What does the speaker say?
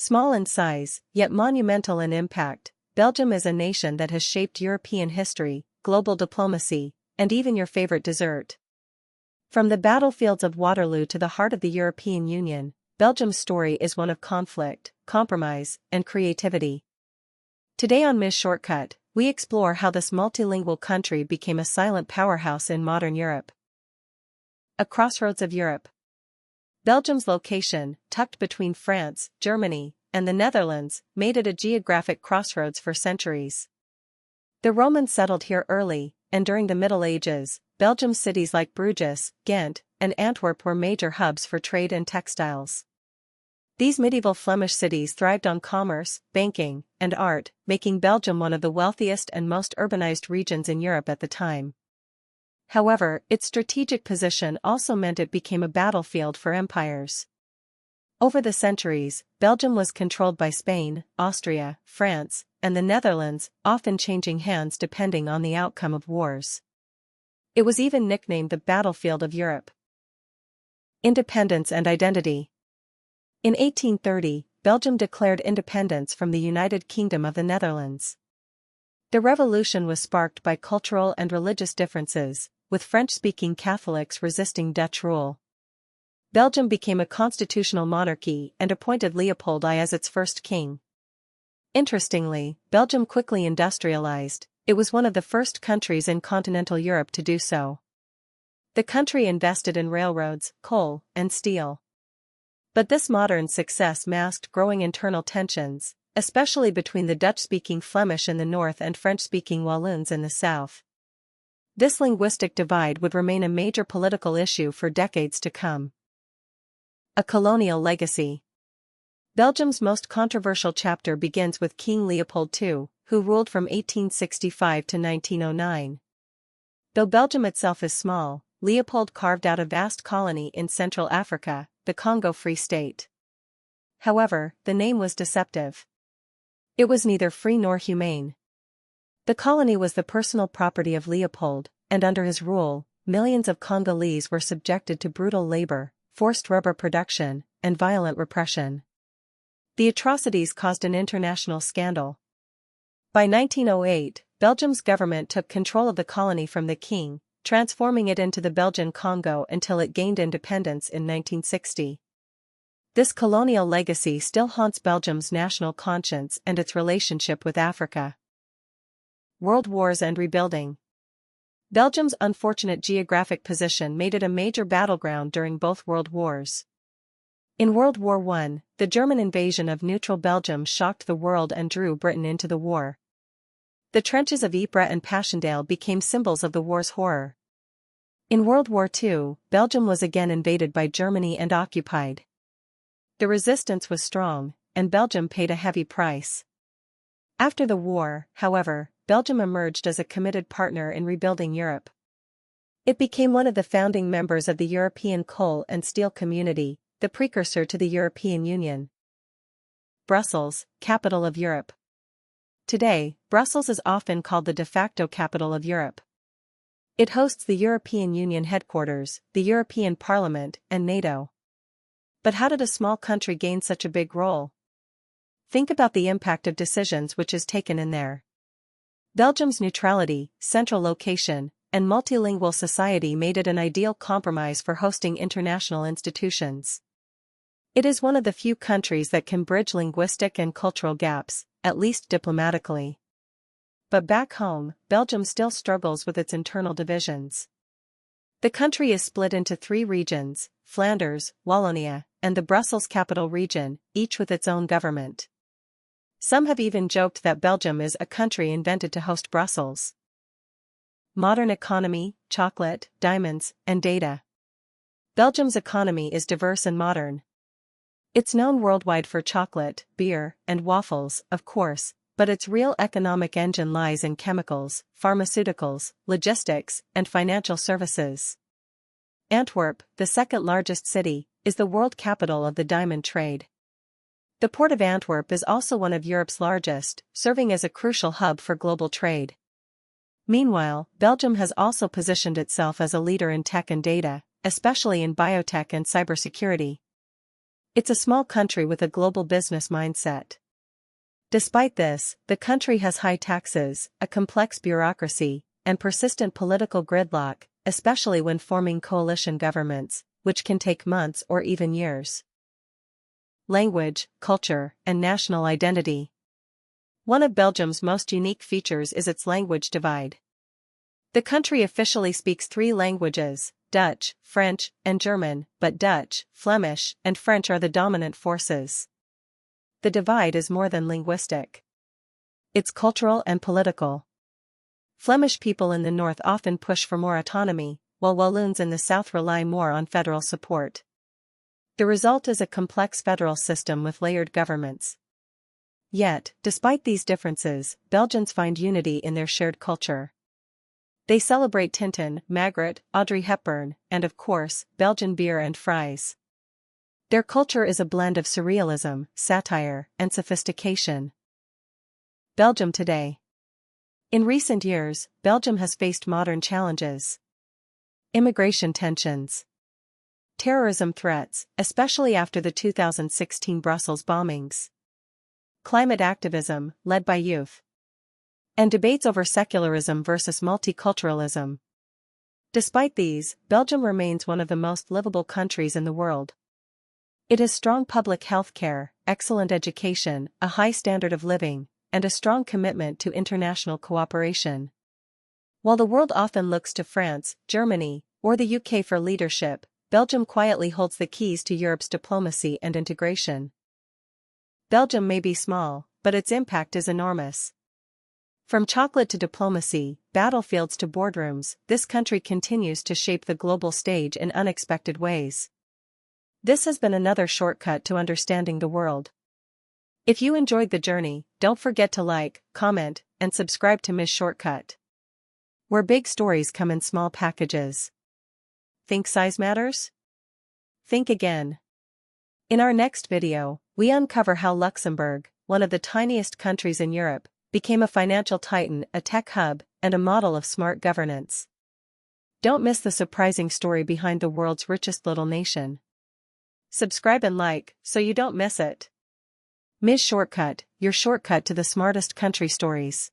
Small in size, yet monumental in impact, Belgium is a nation that has shaped European history, global diplomacy, and even your favorite dessert. From the battlefields of Waterloo to the heart of the European Union, Belgium's story is one of conflict, compromise, and creativity. Today on Ms. Shortcut, we explore how this multilingual country became a silent powerhouse in modern Europe. A crossroads of Europe. Belgium's location, tucked between France, Germany, and the Netherlands, made it a geographic crossroads for centuries. The Romans settled here early, and during the Middle Ages, Belgium's cities like Bruges, Ghent, and Antwerp were major hubs for trade and textiles. These medieval Flemish cities thrived on commerce, banking, and art, making Belgium one of the wealthiest and most urbanized regions in Europe at the time. However, its strategic position also meant it became a battlefield for empires. Over the centuries, Belgium was controlled by Spain, Austria, France, and the Netherlands, often changing hands depending on the outcome of wars. It was even nicknamed the battlefield of Europe. Independence and identity. In 1830, Belgium declared independence from the United Kingdom of the Netherlands. The revolution was sparked by cultural and religious differences, with French-speaking Catholics resisting Dutch rule. Belgium became a constitutional monarchy and appointed Leopold I as its first king. Interestingly, Belgium quickly industrialized. It was one of the first countries in continental Europe to do so. The country invested in railroads, coal, and steel. But this modern success masked growing internal tensions, especially between the Dutch-speaking Flemish in the north and French-speaking Walloons in the south. This linguistic divide would remain a major political issue for decades to come. A colonial legacy. Belgium's most controversial chapter begins with King Leopold II, who ruled from 1865 to 1909. Though Belgium itself is small, Leopold carved out a vast colony in Central Africa, the Congo Free State. However, the name was deceptive. It was neither free nor humane. The colony was the personal property of Leopold, and under his rule, millions of Congolese were subjected to brutal labor, forced rubber production, and violent repression. The atrocities caused an international scandal. By 1908, Belgium's government took control of the colony from the king, transforming it into the Belgian Congo until it gained independence in 1960. This colonial legacy still haunts Belgium's national conscience and its relationship with Africa. World Wars and rebuilding. Belgium's unfortunate geographic position made it a major battleground during both World Wars. In World War I, the German invasion of neutral Belgium shocked the world and drew Britain into the war. The trenches of Ypres and Passchendaele became symbols of the war's horror. In World War II, Belgium was again invaded by Germany and occupied. The resistance was strong, and Belgium paid a heavy price. After the war, however, Belgium emerged as a committed partner in rebuilding Europe. It became one of the founding members of the European Coal and Steel Community, the precursor to the European Union. Brussels, capital of Europe. Today, Brussels is often called the de facto capital of Europe. It hosts the European Union headquarters, the European Parliament, and NATO. But how did a small country gain such a big role? Think about the impact of decisions which is taken in there. Belgium's neutrality, central location, and multilingual society made it an ideal compromise for hosting international institutions. It is one of the few countries that can bridge linguistic and cultural gaps, at least diplomatically. But back home, Belgium still struggles with its internal divisions. The country is split into 3 regions, Flanders, Wallonia, and the Brussels capital region, each with its own government. Some have even joked that Belgium is a country invented to host Brussels. Modern economy, chocolate, diamonds, and data. Belgium's economy is diverse and modern. It's known worldwide for chocolate, beer, and waffles, of course, but its real economic engine lies in chemicals, pharmaceuticals, logistics, and financial services. Antwerp, the second largest city, is the world capital of the diamond trade. The port of Antwerp is also one of Europe's largest, serving as a crucial hub for global trade. Meanwhile, Belgium has also positioned itself as a leader in tech and data, especially in biotech and cybersecurity. It's a small country with a global business mindset. Despite this, the country has high taxes, a complex bureaucracy, and persistent political gridlock, especially when forming coalition governments, which can take months or even years. Language, culture, and national identity. One of Belgium's most unique features is its language divide. The country officially speaks 3 languages, Dutch, French, and German, but Dutch, Flemish, and French are the dominant forces. The divide is more than linguistic. It's cultural and political. Flemish people in the north often push for more autonomy, while Walloons in the south rely more on federal support. The result is a complex federal system with layered governments. Yet, despite these differences, Belgians find unity in their shared culture. They celebrate Tintin, Magritte, Audrey Hepburn, and of course, Belgian beer and fries. Their culture is a blend of surrealism, satire, and sophistication. Belgium today. In recent years, Belgium has faced modern challenges. Immigration tensions. Terrorism threats, especially after the 2016 Brussels bombings. Climate activism, led by youth. And debates over secularism versus multiculturalism. Despite these, Belgium remains one of the most livable countries in the world. It has strong public health care, excellent education, a high standard of living, and a strong commitment to international cooperation. While the world often looks to France, Germany, or the UK for leadership, Belgium quietly holds the keys to Europe's diplomacy and integration. Belgium may be small, but its impact is enormous. From chocolate to diplomacy, battlefields to boardrooms, this country continues to shape the global stage in unexpected ways. This has been another shortcut to understanding the world. If you enjoyed the journey, don't forget to like, comment, and subscribe to Ms.Shortcut. Where big stories come in small packages. Think size matters? Think again. In our next video, we uncover how Luxembourg, one of the tiniest countries in Europe, became a financial titan, a tech hub, and a model of smart governance. Don't miss the surprising story behind the world's richest little nation. Subscribe and like, so you don't miss it. Ms.Shortcut, your shortcut to the smartest country stories.